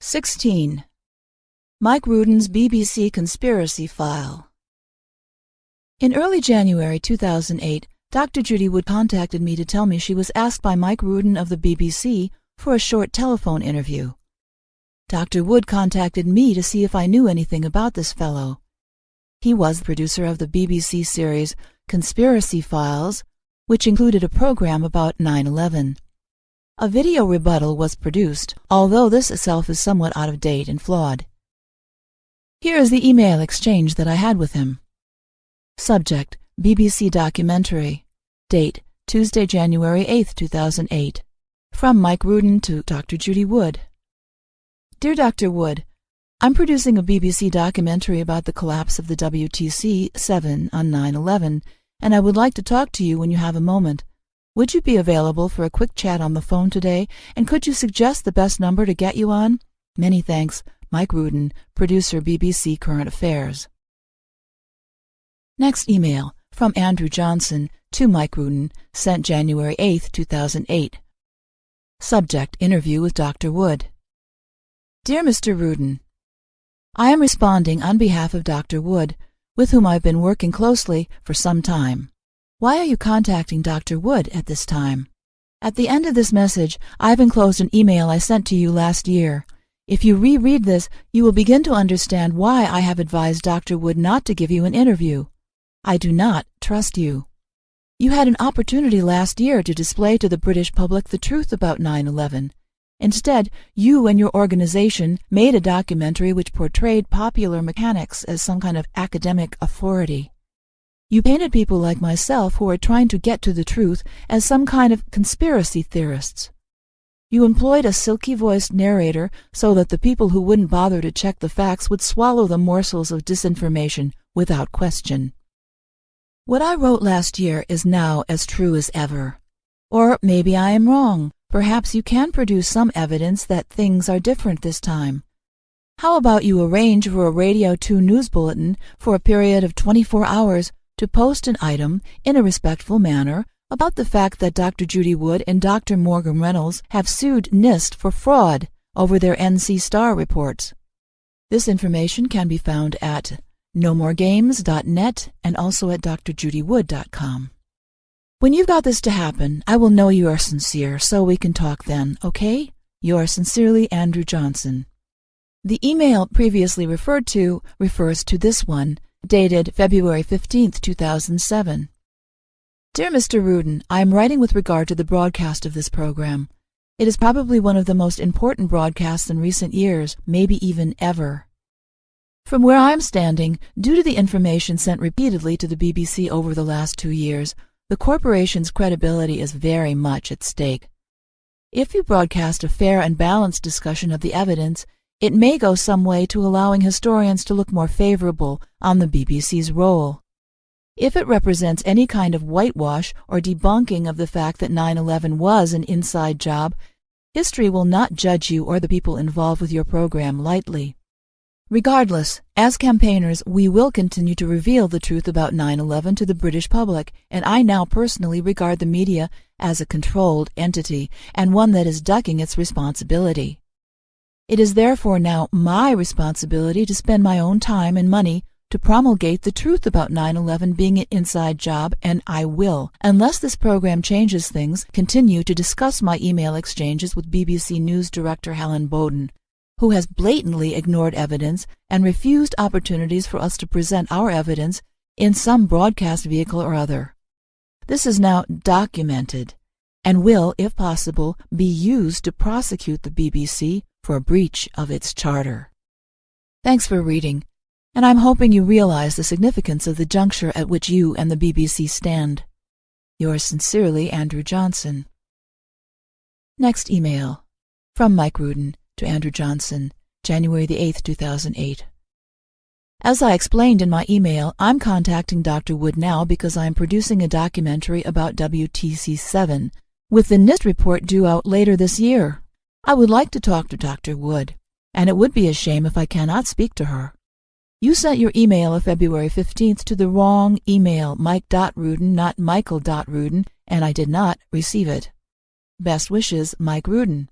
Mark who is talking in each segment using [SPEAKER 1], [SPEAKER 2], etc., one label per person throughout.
[SPEAKER 1] 16. Mike Rudin's BBC Conspiracy File. In early January 2008, Dr. Judy Wood contacted me to tell me she was asked by Mike Rudin of the BBC for a short telephone interview. Dr. Wood contacted me to see if I knew anything about this fellow. He was the producer of the BBC series Conspiracy Files, which included a program about 9/11. A video rebuttal was produced, although this itself is somewhat out of date and flawed. Here is the email exchange that I had with him. Subject: BBC documentary. Date: Tuesday, January 8, 2008. From Mike Rudin to Dr. Judy Wood. Dear Dr. Wood, I'm producing a BBC documentary about the collapse of the WTC-7 on 9/11, and I would like to talk to you when you have a moment. Would you be available for a quick chat on the phone today, and could you suggest the best number to get you on? Many thanks, Mike Rudin, producer, BBC Current Affairs. Next email, from Andrew Johnson to Mike Rudin, sent January 8, 2008. Subject: Interview with Dr. Wood. Dear Mr. Rudin, I am responding on behalf of Dr. Wood, with whom I've been working closely for some time. Why are you contacting Dr. Wood at this time? At the end of this message, I've enclosed an email I sent to you last year. If you reread this, you will begin to understand why I have advised Dr. Wood not to give you an interview. I do not trust you. You had an opportunity last year to display to the British public the truth about 9/11. Instead, you and your organization made a documentary which portrayed popular mechanics as some kind of academic authority. You painted people like myself who are trying to get to the truth as some kind of conspiracy theorists. You employed a silky-voiced narrator so that the people who wouldn't bother to check the facts would swallow the morsels of disinformation without question. What I wrote last year is now as true as ever. Or maybe I am wrong. Perhaps you can produce some evidence that things are different this time. How about you arrange for a Radio 2 news bulletin for a period of 24 hours to post an item in a respectful manner about the fact that Dr. Judy Wood and Dr. Morgan Reynolds have sued NIST for fraud over their NC Star reports. This information can be found at nomoregames.net and also at drjudywood.com. When you've got this to happen, I will know you are sincere, so we can talk then, okay? Yours sincerely, Andrew Johnson. The email previously referred to refers to this one, dated February 15, 2007. Dear Mr. Rudin, I am writing with regard to the broadcast of this program. It is probably one of the most important broadcasts in recent years, maybe even ever. From where I am standing, due to the information sent repeatedly to the BBC over the last 2 years, the corporation's credibility is very much at stake. If you broadcast a fair and balanced discussion of the evidence, it may go some way to allowing historians to look more favorable on the BBC's role. If it represents any kind of whitewash or debunking of the fact that 9/11 was an inside job, history will not judge you or the people involved with your program lightly. Regardless, as campaigners, we will continue to reveal the truth about 9/11 to the British public, and I now personally regard the media as a controlled entity and one that is ducking its responsibility. It is therefore now my responsibility to spend my own time and money to promulgate the truth about 9/11 being an inside job, and I will, unless this program changes things, continue to discuss my email exchanges with BBC News Director Helen Bowden, who has blatantly ignored evidence and refused opportunities for us to present our evidence in some broadcast vehicle or other. This is now documented and will, if possible, be used to prosecute the BBC for a breach of its charter. Thanks for reading, and I'm hoping you realize the significance of the juncture at which you and the BBC stand. Yours sincerely, Andrew Johnson. Next email, from Mike Rudin to Andrew Johnson, January 8, 2008. As I explained in my email, I'm contacting Dr. Wood now because I am producing a documentary about WTC-7, with the NIST report due out later this year. I would like to talk to Dr. Wood, and it would be a shame if I cannot speak to her. You sent your email of February 15th to the wrong email, mike.rudin, not michael.rudin, and I did not receive it. Best wishes, Mike Rudin.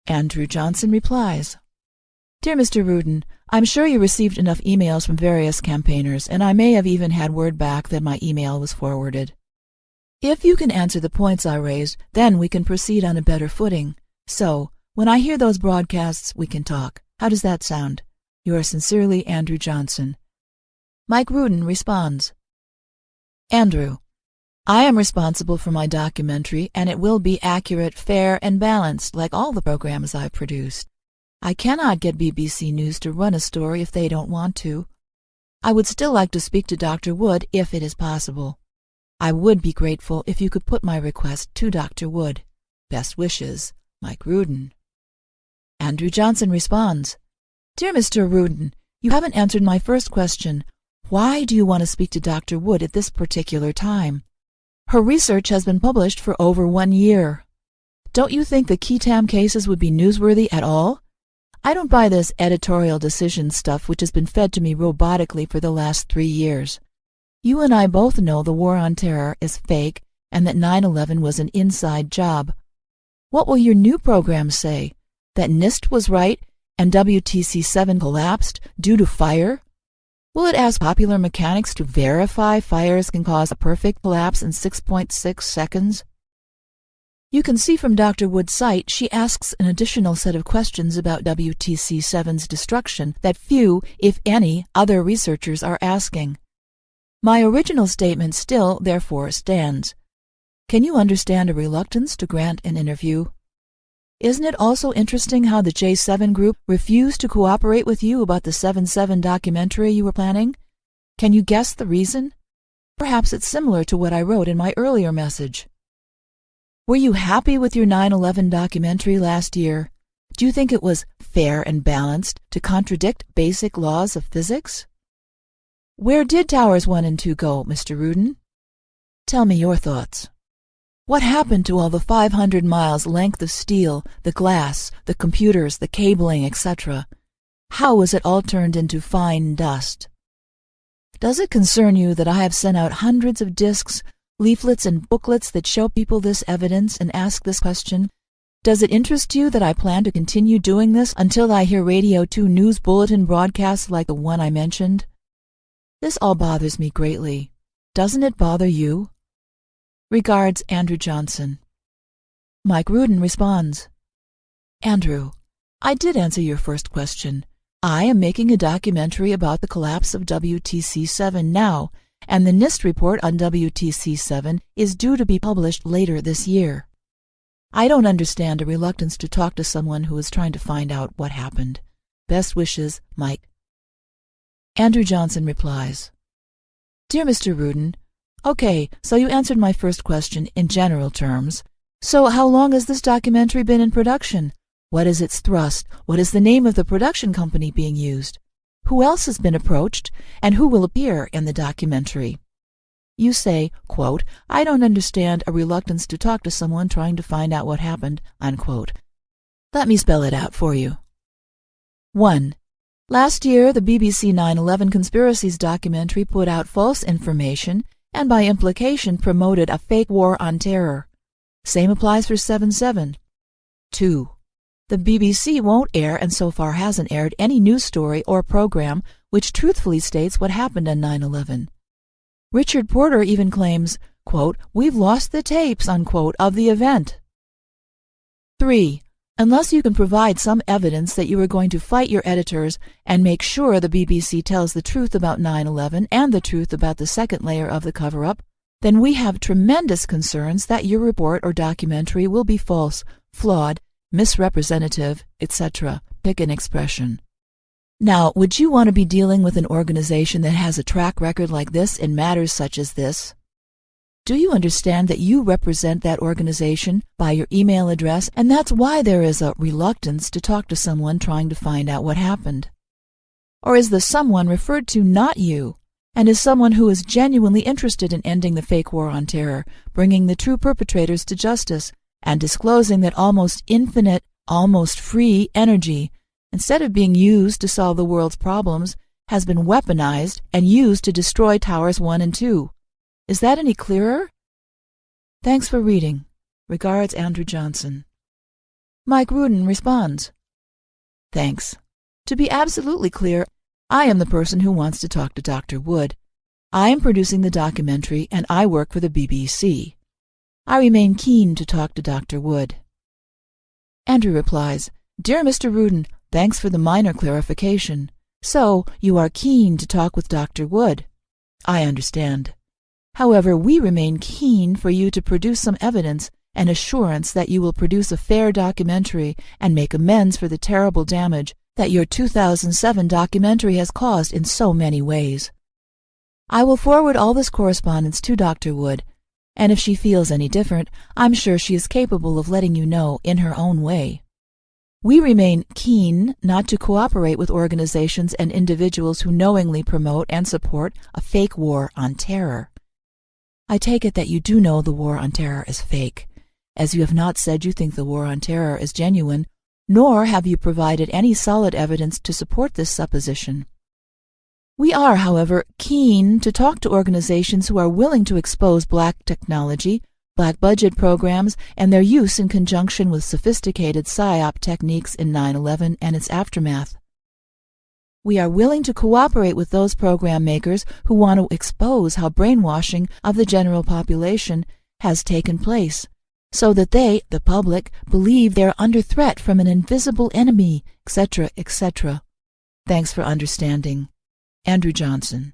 [SPEAKER 1] Andrew Johnson replies, Dear Mr. Rudin, I'm sure you received enough emails from various campaigners, and I may have even had word back that my email was forwarded. If you can answer the points I raised, then we can proceed on a better footing. So, when I hear those broadcasts, we can talk. How does that sound? Yours sincerely, Andrew Johnson. Mike Rudin responds. Andrew, I am responsible for my documentary, and it will be accurate, fair, and balanced, like all the programs I've produced. I cannot get BBC News to run a story if they don't want to. I would still like to speak to Dr. Wood if it is possible. I would be grateful if you could put my request to Dr. Wood. Best wishes, Mike Rudin. Andrew Johnson responds, Dear Mr. Rudin, you haven't answered my first question. Why do you want to speak to Dr. Wood at this particular time? Her research has been published for over 1 year. Don't you think the Ketam cases would be newsworthy at all? I don't buy this editorial decision stuff which has been fed to me robotically for the last 3 years. You and I both know the war on terror is fake and that 9/11 was an inside job. What will your new program say? That NIST was right and WTC-7 collapsed due to fire? Will it ask popular mechanics to verify fires can cause a perfect collapse in 6.6 seconds? You can see from Dr. Wood's site she asks an additional set of questions about WTC-7's destruction that few, if any, other researchers are asking. My original statement still, therefore, stands. Can you understand a reluctance to grant an interview? Isn't it also interesting how the J7 group refused to cooperate with you about the 7/7 documentary you were planning? Can you guess the reason? Perhaps it's similar to what I wrote in my earlier message. Were you happy with your 9/11 documentary last year? Do you think it was fair and balanced to contradict basic laws of physics? Where did Towers 1 and 2 go, Mr. Rudin? Tell me your thoughts. What happened to all the 500 miles length of steel, the glass, the computers, the cabling, etc.? How was it all turned into fine dust? Does it concern you that I have sent out hundreds of discs, leaflets, and booklets that show people this evidence and ask this question? Does it interest you that I plan to continue doing this until I hear Radio 2 news bulletin broadcasts like the one I mentioned? This all bothers me greatly. Doesn't it bother you? Regards, Andrew Johnson. Mike Rudin responds, Andrew, I did answer your first question. I am making a documentary about the collapse of WTC-7 now, and the NIST report on WTC-7 is due to be published later this year. I don't understand a reluctance to talk to someone who is trying to find out what happened. Best wishes, Mike. Andrew Johnson replies, Dear Mr. Rudin, okay, so you answered my first question in general terms. So how long has this documentary been in production? What is its thrust? What is the name of the production company being used? Who else has been approached, and who will appear in the documentary? You say, quote, I don't understand a reluctance to talk to someone trying to find out what happened, unquote. Let me spell it out for you. 1. Last year, the BBC 9/11 Conspiracies documentary put out false information and by implication promoted a fake war on terror. Same applies for 7/7. 2. The BBC won't air and so far hasn't aired any news story or program which truthfully states what happened on 9/11. Richard Porter even claims, quote, we've lost the tapes, unquote, of the event. 3. Unless you can provide some evidence that you are going to fight your editors and make sure the BBC tells the truth about 9/11 and the truth about the second layer of the cover-up, then we have tremendous concerns that your report or documentary will be false, flawed, misrepresentative, etc. Pick an expression. Now, would you want to be dealing with an organization that has a track record like this in matters such as this? Do you understand that you represent that organization by your email address, and that's why there is a reluctance to talk to someone trying to find out what happened? Or is the someone referred to not you, and is someone who is genuinely interested in ending the fake war on terror, bringing the true perpetrators to justice, and disclosing that almost infinite, almost free energy, instead of being used to solve the world's problems, has been weaponized and used to destroy Towers 1 and 2? Is that any clearer? Thanks for reading. Regards, Andrew Johnson. Mike Rudin responds, Thanks. To be absolutely clear, I am the person who wants to talk to Dr. Wood. I am producing the documentary, and I work for the BBC. I remain keen to talk to Dr. Wood. Andrew replies, Dear Mr. Rudin, thanks for the minor clarification. So, you are keen to talk with Dr. Wood. I understand. However, we remain keen for you to produce some evidence and assurance that you will produce a fair documentary and make amends for the terrible damage that your 2007 documentary has caused in so many ways. I will forward all this correspondence to Dr. Wood, and if she feels any different, I'm sure she is capable of letting you know in her own way. We remain keen not to cooperate with organizations and individuals who knowingly promote and support a fake war on terror. I take it that you do know the war on terror is fake, as you have not said you think the war on terror is genuine, nor have you provided any solid evidence to support this supposition. We are, however, keen to talk to organizations who are willing to expose black technology, black budget programs, and their use in conjunction with sophisticated psy-op techniques in 9/11 and its aftermath. We are willing to cooperate with those program makers who want to expose how brainwashing of the general population has taken place, so that they, the public, believe they are under threat from an invisible enemy, etc., etc. Thanks for understanding. Andrew Johnson.